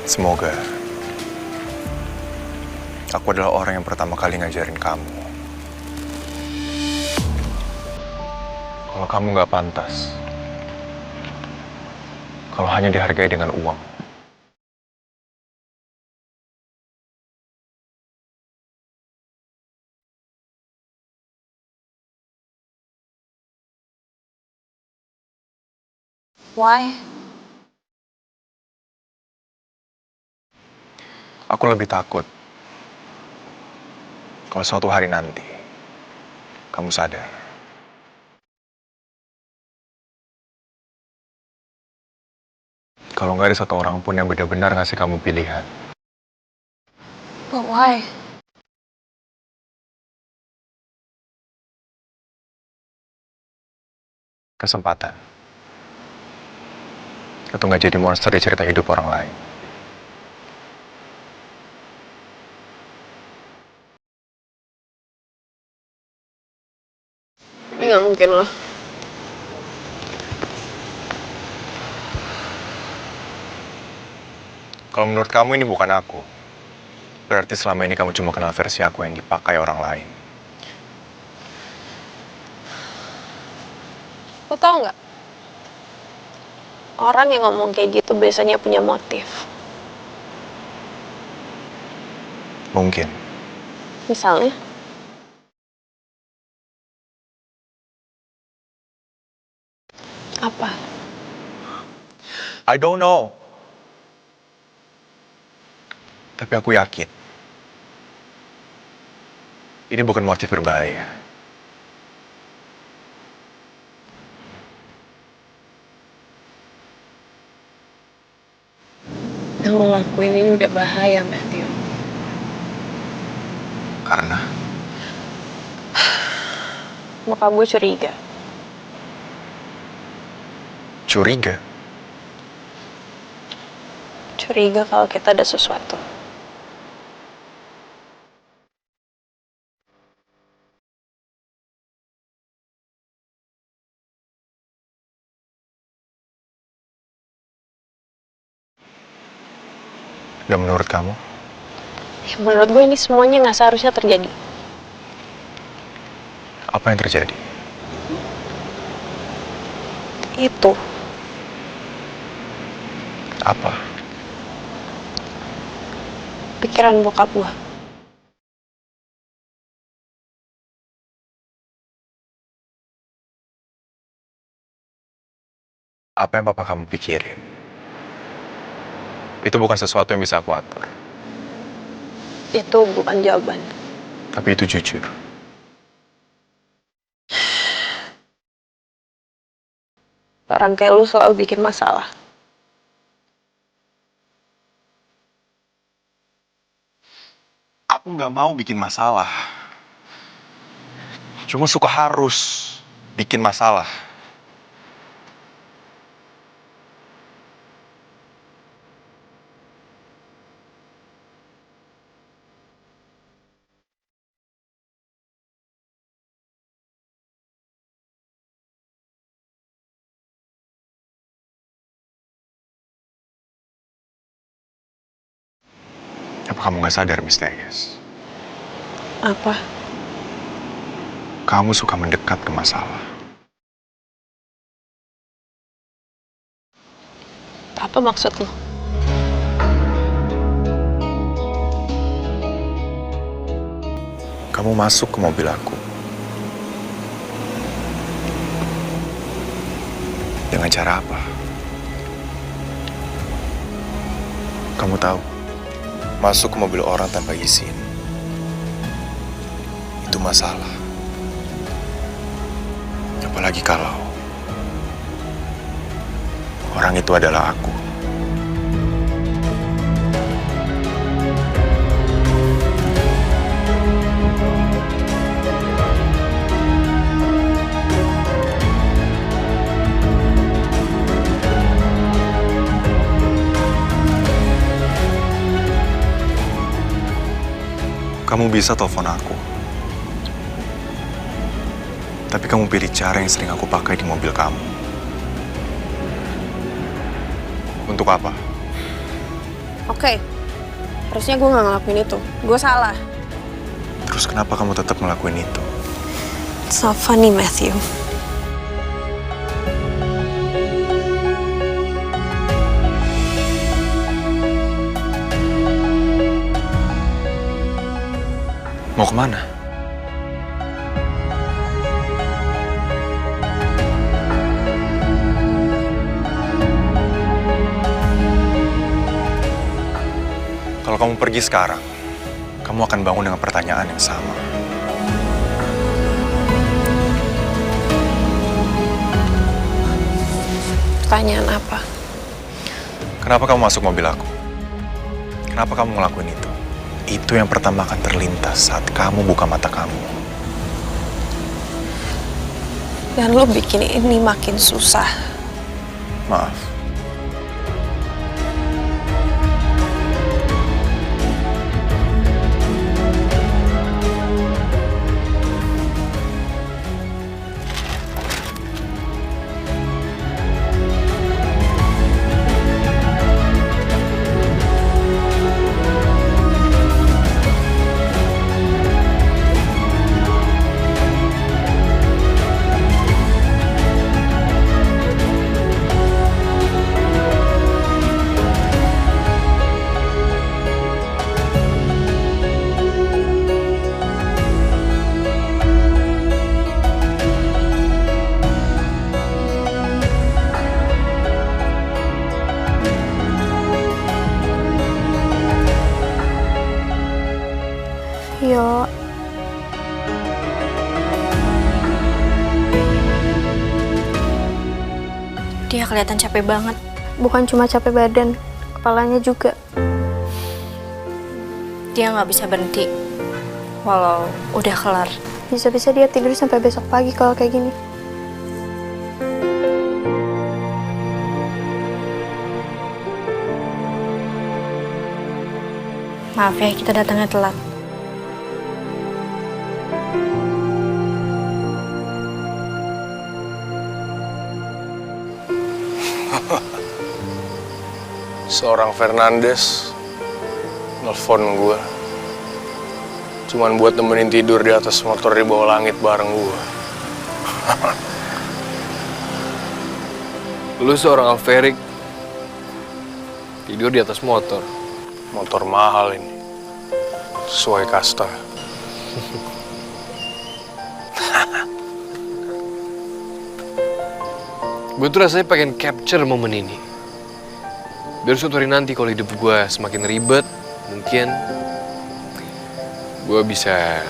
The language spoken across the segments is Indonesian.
Semoga aku adalah orang yang pertama kali ngajarin kamu. Kalau kamu nggak pantas, kalau hanya dihargai dengan uang. Why? Aku lebih takut kalau suatu hari nanti kamu sadar kalau nggak ada satu orang pun yang benar-benar ngasih kamu pilihan. But why? Kesempatan itu nggak jadi monster di cerita hidup orang lain. Ini nggak mungkin loh. Kalau menurut kamu ini bukan aku, berarti selama ini kamu cuma kenal versi aku yang dipakai orang lain. Lo tau nggak? Orang yang ngomong kayak gitu biasanya punya motif. Mungkin. Misalnya, apa? I don't know. Tapi aku yakin ini bukan motif berbahaya. Yang lo lakuin ini udah bahaya, Matthew. Karena Bokap gue curiga. curiga. Curiga kalau kita ada sesuatu. Dan menurut kamu, Ya, menurut gue ini semuanya nggak seharusnya terjadi. apa yang terjadi? Itu. Apa? Pikiran bokap gue. Apa yang papa kamu pikirin? Itu bukan sesuatu yang bisa aku atur. Itu bukan jawaban. Tapi itu jujur. Orang kayak lu selalu bikin masalah. Aku nggak mau bikin masalah. Cuma suka harus bikin masalah. Apa kamu nggak sadar, Misterius? Apa? Kamu suka mendekat ke masalah. Apa maksud lu? Kamu masuk ke mobil aku. Dengan cara apa? Kamu tahu, masuk ke mobil orang tanpa izin itu masalah. Apalagi kalau orang itu adalah aku. Kamu bisa telepon aku. Tapi kamu pilih cara yang sering aku pakai di mobil kamu. Untuk apa? Oke, harusnya gue gak ngelakuin itu. Gue salah. Terus kenapa kamu tetap ngelakuin itu? It's not funny, Matthew. Mau kemana? Kalau kamu pergi sekarang, kamu akan bangun dengan pertanyaan yang sama. Pertanyaan apa? Kenapa kamu masuk mobil aku? Kenapa kamu ngelakuin itu? Itu yang pertama akan terlintas saat kamu buka mata kamu. Dan lo bikin ini makin susah. Maaf. Yo. Dia kelihatan capek banget. Bukan cuma capek badan, kepalanya juga. Dia nggak bisa berhenti, walau udah kelar. Bisa-bisa dia tidur sampai besok pagi kalau kayak gini. Maaf ya, kita datangnya telat. Seorang Fernandes nelfon gue cuman buat nemenin tidur di atas motor di bawah langit bareng gue. Lu seorang Alferik tidur di atas motor. Motor mahal ini, sesuai kasta. Gue tuh rasanya pengen capture momen ini. Biar suatu hari nanti kalau hidup gue semakin ribet, mungkin gue bisa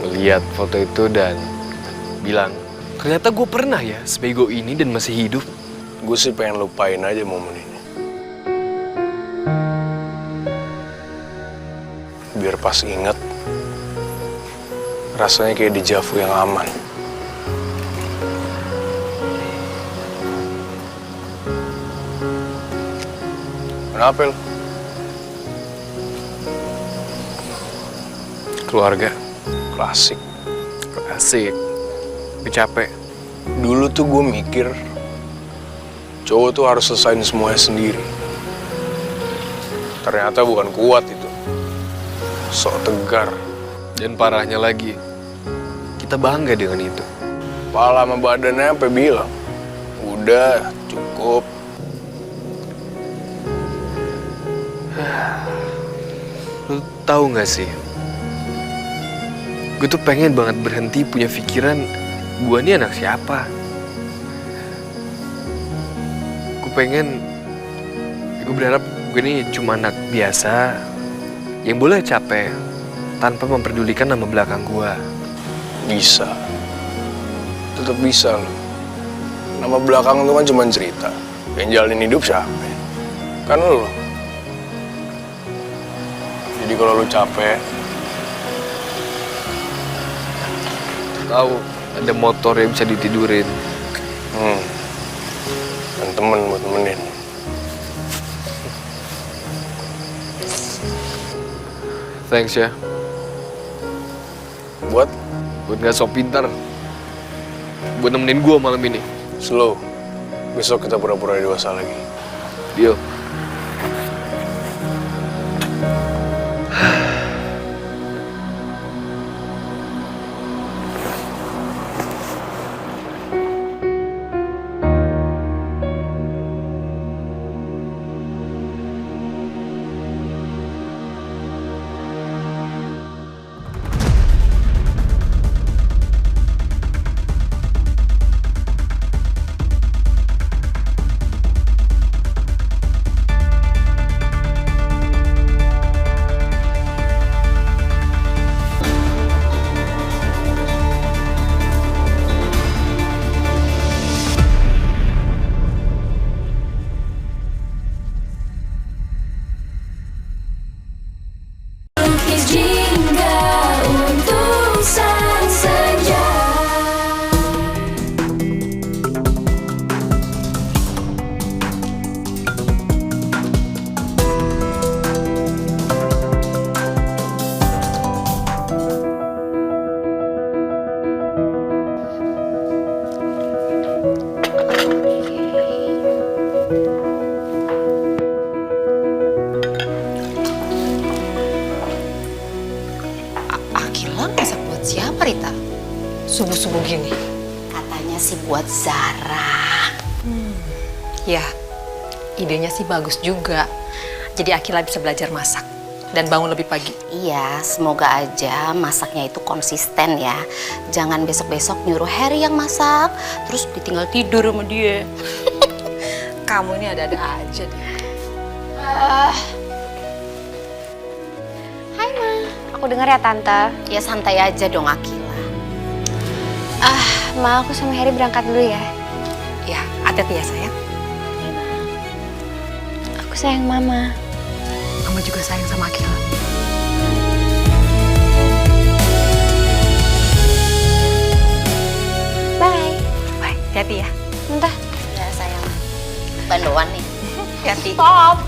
melihat foto itu dan bilang, ternyata gue pernah ya sebego ini dan masih hidup. Gue sih pengen lupain aja momen ini. Biar pas inget, rasanya kayak deja vu yang aman. Kenapa lo? Keluarga, Klasik. asik, gue capek. Dulu tuh gue mikir cowok tuh harus selesain semuanya sendiri. Ternyata bukan kuat itu, sok tegar. Dan parahnya lagi, kita bangga dengan itu. Kepala sama badannya sampai bilang, udah cukup. Lu tahu nggak sih? Gue tuh pengen banget berhenti punya pikiran gue ini anak siapa. Gue berharap gue ini cuma anak biasa yang boleh capek tanpa memperdulikan nama belakang gue. Bisa, tetap bisa lo. Nama belakang lu kan cuma cerita. Yang jalanin hidup siapa? Kan lo. Jadi kalau lu capek, Tahu ada motor yang bisa ditidurin. dan temen buat temenin. Thanks ya, Buat buat nggak sok pintar, buat nemenin gue malam ini. slow. Besok kita pura-pura dewasa lagi. Deal. Apa Rita? Subuh-subuh gini? Katanya sih buat Zara. Ya, idenya sih bagus juga. Jadi Akila bisa belajar masak dan bangun lebih pagi. Iya, semoga aja masaknya itu konsisten ya. Jangan besok-besok nyuruh Harry yang masak, terus ditinggal tidur sama dia. Kamu ini ada-ada aja deh. Hai Ma, aku dengar ya Tante. Ya santai aja dong Akila. Ma, aku sama Harry berangkat dulu ya. Ya, hati-hati ya sayang. Aku sayang Mama. Mama juga sayang sama Akila. Bye. Bye, hati-hati ya. Bentar. Ya sayang. Bandoan nih. Hati-hati. Stop.